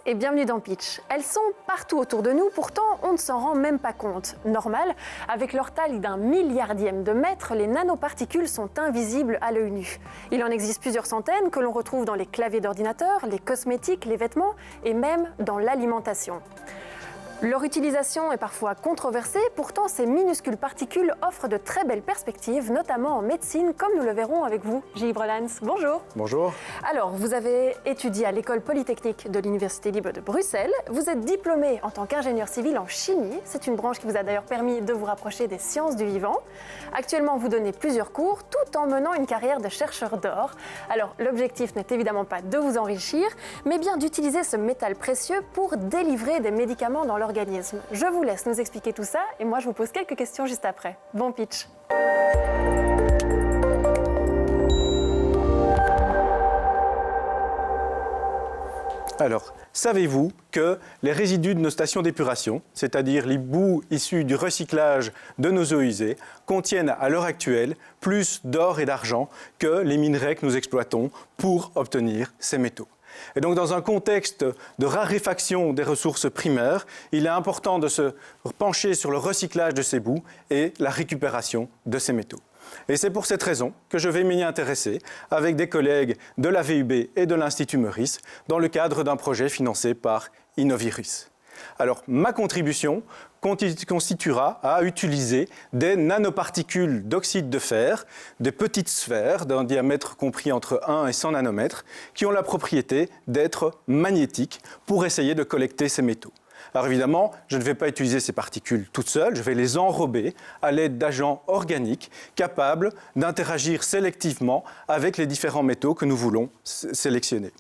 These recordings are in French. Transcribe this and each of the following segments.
et bienvenue dans Pitch. Elles sont partout autour de nous, pourtant on ne s'en rend même pas compte. Normal, avec leur taille d'un milliardième de mètre, les nanoparticules sont invisibles à l'œil nu. Il en existe plusieurs centaines que l'on retrouve dans les claviers d'ordinateur, les cosmétiques, les vêtements et même dans l'alimentation. Leur utilisation est parfois controversée, pourtant ces minuscules particules offrent de très belles perspectives, notamment en médecine, comme nous le verrons avec vous. Gilles Brelans, bonjour. Bonjour. Alors, vous avez étudié à l'École Polytechnique de l'Université libre de Bruxelles. Vous êtes diplômé en tant qu'ingénieur civil en chimie. C'est une branche qui vous a d'ailleurs permis de vous rapprocher des sciences du vivant. Actuellement, vous donnez plusieurs cours, tout en menant une carrière de chercheur d'or. Alors, l'objectif n'est évidemment pas de vous enrichir, mais bien d'utiliser ce métal précieux pour délivrer des médicaments dans l'organisme. Je vous laisse nous expliquer tout ça et moi je vous pose quelques questions juste après. Bon pitch. Alors, savez-vous que les résidus de nos stations d'épuration, c'est-à-dire les boues issues du recyclage de nos eaux usées, contiennent à l'heure actuelle plus d'or et d'argent que les minerais que nous exploitons pour obtenir ces métaux. Et donc, dans un contexte de raréfaction des ressources primaires, il est important de se pencher sur le recyclage de ces boues et la récupération de ces métaux. Et c'est pour cette raison que je vais m'y intéresser avec des collègues de la VUB et de l'Institut Meurice dans le cadre d'un projet financé par Innovirus. Alors, ma contribution constituera à utiliser des nanoparticules d'oxyde de fer, des petites sphères d'un diamètre compris entre 1 et 100 nanomètres, qui ont la propriété d'être magnétiques pour essayer de collecter ces métaux. Alors évidemment, je ne vais pas utiliser ces particules toutes seules, je vais les enrober à l'aide d'agents organiques capables d'interagir sélectivement avec les différents métaux que nous voulons sélectionner.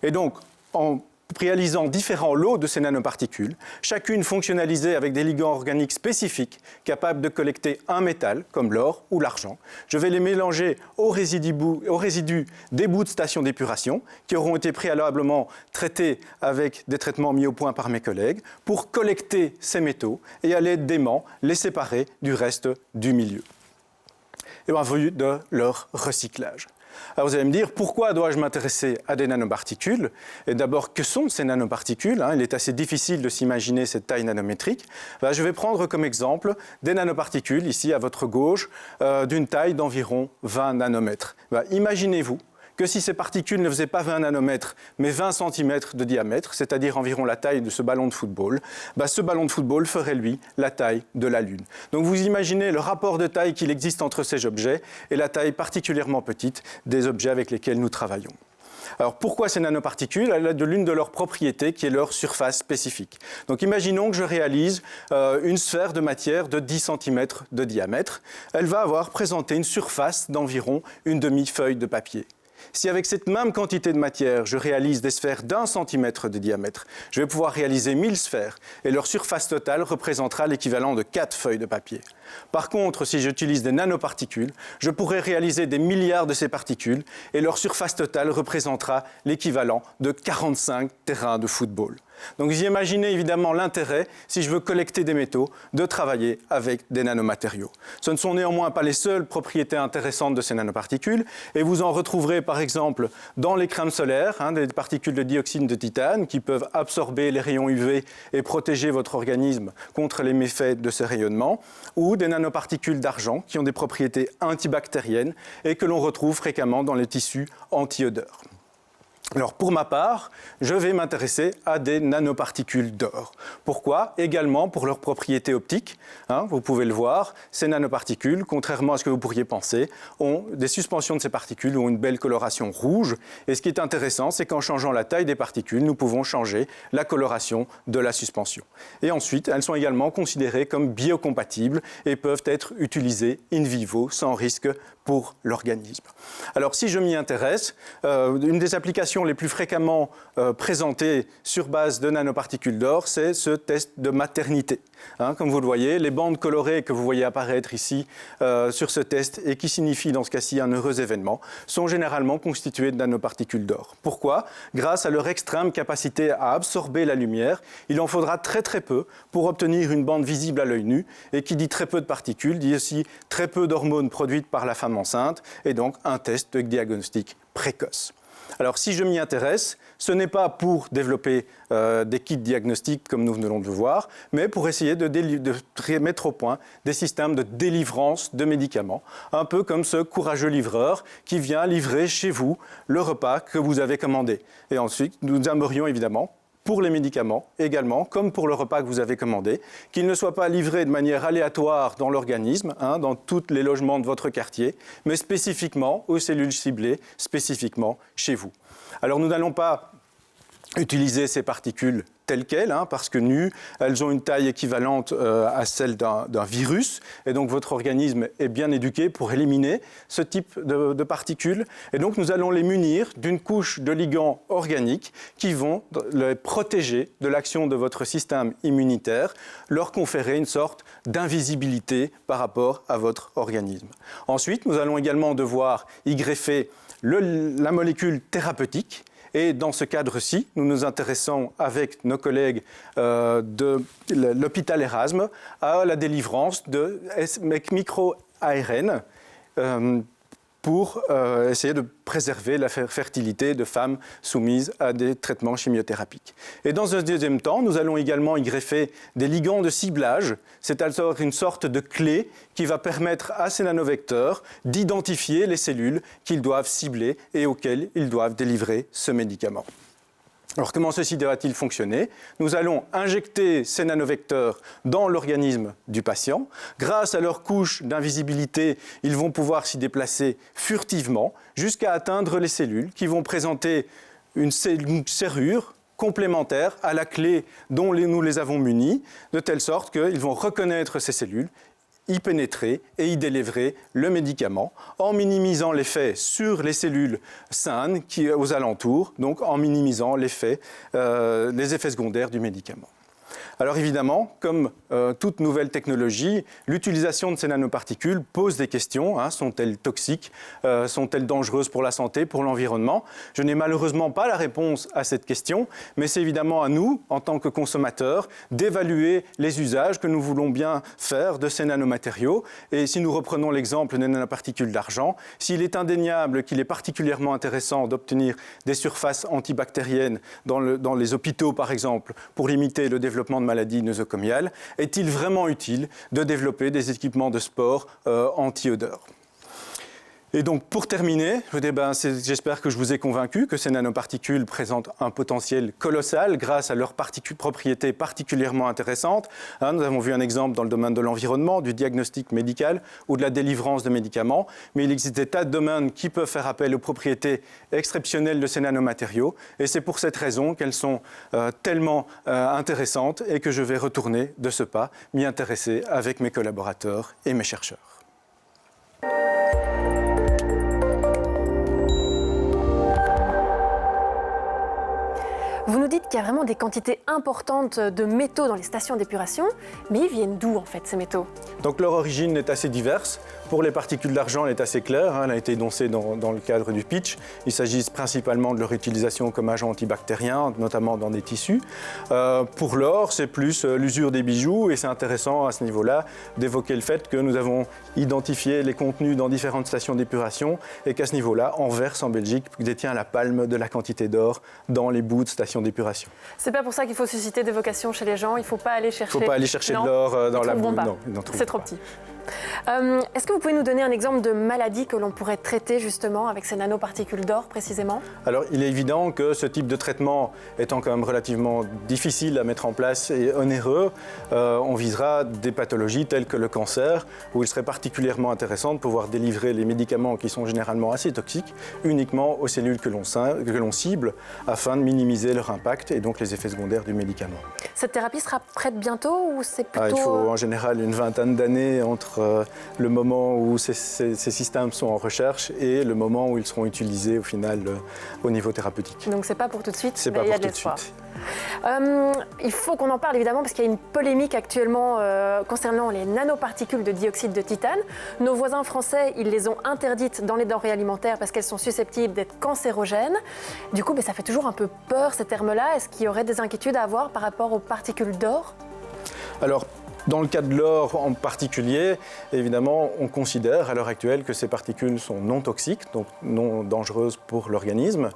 Et donc, en réalisant différents lots de ces nanoparticules, chacune fonctionnalisée avec des ligands organiques spécifiques capables de collecter un métal, comme l'or ou l'argent. Je vais les mélanger aux résidus des bouts de stations d'épuration qui auront été préalablement traités avec des traitements mis au point par mes collègues pour collecter ces métaux et à l'aide d'aimants les séparer du reste du milieu. Et en vue de leur recyclage. Alors vous allez me dire, pourquoi dois-je m'intéresser à des nanoparticules? Et d'abord, que sont ces nanoparticules? Il est assez difficile de s'imaginer cette taille nanométrique. Je vais prendre comme exemple des nanoparticules, ici à votre gauche, d'une taille d'environ 20 nanomètres. Imaginez-vous que si ces particules ne faisaient pas 20 nanomètres, mais 20 cm de diamètre, c'est-à-dire environ la taille de ce ballon de football, ce ballon de football ferait, lui, la taille de la Lune. Donc vous imaginez le rapport de taille qu'il existe entre ces objets et la taille particulièrement petite des objets avec lesquels nous travaillons. Alors pourquoi ces nanoparticules? Elles ont de l'une de leurs propriétés qui est leur surface spécifique. Donc imaginons que je réalise une sphère de matière de 10 cm de diamètre. Elle va avoir présenté une surface d'environ une demi-feuille de papier. Si avec cette même quantité de matière, je réalise des sphères d'1 centimètre de diamètre, je vais pouvoir réaliser 1000 sphères et leur surface totale représentera l'équivalent de 4 feuilles de papier. Par contre, si j'utilise des nanoparticules, je pourrai réaliser des milliards de ces particules et leur surface totale représentera l'équivalent de 45 terrains de football. Donc vous imaginez évidemment l'intérêt, si je veux collecter des métaux, de travailler avec des nanomatériaux. Ce ne sont néanmoins pas les seules propriétés intéressantes de ces nanoparticules, et vous en retrouverez par exemple dans les crèmes solaires, des particules de dioxyde de titane qui peuvent absorber les rayons UV et protéger votre organisme contre les méfaits de ces rayonnements, ou des nanoparticules d'argent qui ont des propriétés antibactériennes et que l'on retrouve fréquemment dans les tissus anti-odeurs. Alors pour ma part, je vais m'intéresser à des nanoparticules d'or. Pourquoi? Également pour leurs propriétés optiques. Vous pouvez le voir, ces nanoparticules, contrairement à ce que vous pourriez penser, ont des suspensions de ces particules ont une belle coloration rouge. Et ce qui est intéressant, c'est qu'en changeant la taille des particules, nous pouvons changer la coloration de la suspension. Et ensuite, elles sont également considérées comme biocompatibles et peuvent être utilisées in vivo sans risque pour l'organisme. Alors si je m'y intéresse, une des applications les plus fréquemment présentées sur base de nanoparticules d'or, c'est ce test de maternité. Comme vous le voyez, les bandes colorées que vous voyez apparaître ici sur ce test et qui signifient dans ce cas-ci un heureux événement, sont généralement constituées de nanoparticules d'or. Pourquoi? Grâce à leur extrême capacité à absorber la lumière, il en faudra très peu pour obtenir une bande visible à l'œil nu, et qui dit très peu de particules, dit aussi très peu d'hormones produites par la femme enceinte, et donc un test de diagnostic précoce. Alors, si je m'y intéresse, ce n'est pas pour développer des kits diagnostiques comme nous venons de le voir, mais pour essayer de mettre au point des systèmes de délivrance de médicaments, un peu comme ce courageux livreur qui vient livrer chez vous le repas que vous avez commandé. Et ensuite, nous aimerions évidemment, pour les médicaments également, comme pour le repas que vous avez commandé, qu'il ne soit pas livré de manière aléatoire dans l'organisme, dans tous les logements de votre quartier, mais spécifiquement aux cellules ciblées, spécifiquement chez vous. Alors nous n'allons pas utiliser ces particules telles quelles, parce que nues, elles ont une taille équivalente à celle d'un virus, et donc votre organisme est bien éduqué pour éliminer ce type de particules. Et donc nous allons les munir d'une couche de ligands organiques qui vont les protéger de l'action de votre système immunitaire, leur conférer une sorte d'invisibilité par rapport à votre organisme. Ensuite, nous allons également devoir y greffer la molécule thérapeutique. Et dans ce cadre-ci, nous nous intéressons avec nos collègues de l'hôpital Erasme à la délivrance de micro-ARN pour essayer de préserver la fertilité de femmes soumises à des traitements chimiothérapiques. Et dans un deuxième temps, nous allons également y greffer des ligands de ciblage, c'est-à-dire une sorte de clé qui va permettre à ces nanovecteurs d'identifier les cellules qu'ils doivent cibler et auxquelles ils doivent délivrer ce médicament. Alors comment ceci doit-il fonctionner? Nous allons injecter ces nanovecteurs dans l'organisme du patient. Grâce à leur couche d'invisibilité, ils vont pouvoir s'y déplacer furtivement jusqu'à atteindre les cellules qui vont présenter une serrure complémentaire à la clé dont nous les avons munis, de telle sorte qu'ils vont reconnaître ces cellules, y pénétrer et y délivrer le médicament en minimisant l'effet sur les cellules saines aux alentours, donc en minimisant les effets secondaires du médicament. Alors évidemment, comme toute nouvelle technologie, l'utilisation de ces nanoparticules pose des questions. Sont-elles toxiques? Sont-elles dangereuses pour la santé, pour l'environnement? Je n'ai malheureusement pas la réponse à cette question, mais c'est évidemment à nous, en tant que consommateurs, d'évaluer les usages que nous voulons bien faire de ces nanomatériaux. Et si nous reprenons l'exemple des nanoparticules d'argent, s'il est indéniable qu'il est particulièrement intéressant d'obtenir des surfaces antibactériennes dans les hôpitaux, par exemple, pour limiter le développement de maladies nosocomiales, est-il vraiment utile de développer des équipements de sport anti-odeur? Et donc, pour terminer, j'espère que je vous ai convaincu que ces nanoparticules présentent un potentiel colossal grâce à leurs propriétés particulièrement intéressantes. Nous avons vu un exemple dans le domaine de l'environnement, du diagnostic médical ou de la délivrance de médicaments, mais il existe des tas de domaines qui peuvent faire appel aux propriétés exceptionnelles de ces nanomatériaux, et c'est pour cette raison qu'elles sont tellement intéressantes et que je vais retourner de ce pas, m'y intéresser avec mes collaborateurs et mes chercheurs. Vous nous dites qu'il y a vraiment des quantités importantes de métaux dans les stations d'épuration, mais ils viennent d'où en fait ces métaux? Donc leur origine est assez diverse. Pour les particules d'argent, elle est assez claire, elle a été énoncée dans le cadre du pitch. Il s'agit principalement de leur utilisation comme agent antibactérien, notamment dans des tissus. Pour l'or, c'est plus l'usure des bijoux, et c'est intéressant à ce niveau-là d'évoquer le fait que nous avons identifié les contenus dans différentes stations d'épuration et qu'à ce niveau-là, Anvers en Belgique détient la palme de la quantité d'or dans les bouts de stations d'épuration. C'est pas pour ça qu'il faut susciter des vocations chez les gens, il ne faut pas aller chercher... Il ne faut pas aller chercher de l'or dans la boue. Non, c'est trop petit. Est-ce que vous pouvez nous donner un exemple de maladie que l'on pourrait traiter justement avec ces nanoparticules d'or précisément? Alors il est évident que ce type de traitement étant quand même relativement difficile à mettre en place et onéreux, on visera des pathologies telles que le cancer, où il serait particulièrement intéressant de pouvoir délivrer les médicaments qui sont généralement assez toxiques uniquement aux cellules que l'on cible afin de minimiser leur impact et donc les effets secondaires du médicament. Cette thérapie sera prête bientôt ou c'est plutôt... Il faut en général une vingtaine d'années entre le moment où ces systèmes sont en recherche et le moment où ils seront utilisés au final au niveau thérapeutique. Donc c'est pas pour tout de suite, mais il y a de l'espoir. Il faut qu'on en parle évidemment parce qu'il y a une polémique actuellement concernant les nanoparticules de dioxyde de titane. Nos voisins français, ils les ont interdites dans les denrées alimentaires parce qu'elles sont susceptibles d'être cancérogènes. Du coup, ça fait toujours un peu peur ces termes-là. Est-ce qu'il y aurait des inquiétudes à avoir par rapport aux particules d'or? Alors, Dans le cas de l'or en particulier, évidemment, on considère à l'heure actuelle que ces particules sont non toxiques, donc non dangereuses pour l'organisme.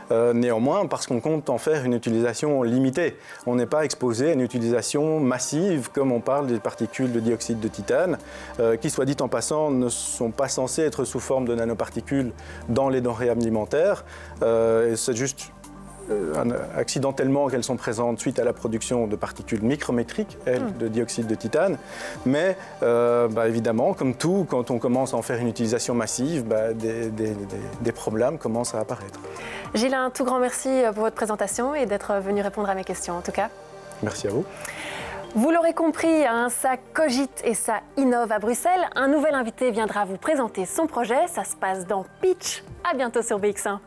Néanmoins, parce qu'on compte en faire une utilisation limitée. On n'est pas exposé à une utilisation massive, comme on parle des particules de dioxyde de titane, qui, soit dit en passant, ne sont pas censées être sous forme de nanoparticules dans les denrées alimentaires. C'est juste accidentellement qu'elles sont présentes suite à la production de particules micrométriques, de dioxyde de titane. Mais évidemment, comme tout, quand on commence à en faire une utilisation massive, des problèmes commencent à apparaître. Gilles, un tout grand merci pour votre présentation et d'être venu répondre à mes questions en tout cas. Merci à vous. Vous l'aurez compris, ça cogite et ça innove à Bruxelles. Un nouvel invité viendra vous présenter son projet. Ça se passe dans Pitch. À bientôt sur BX1.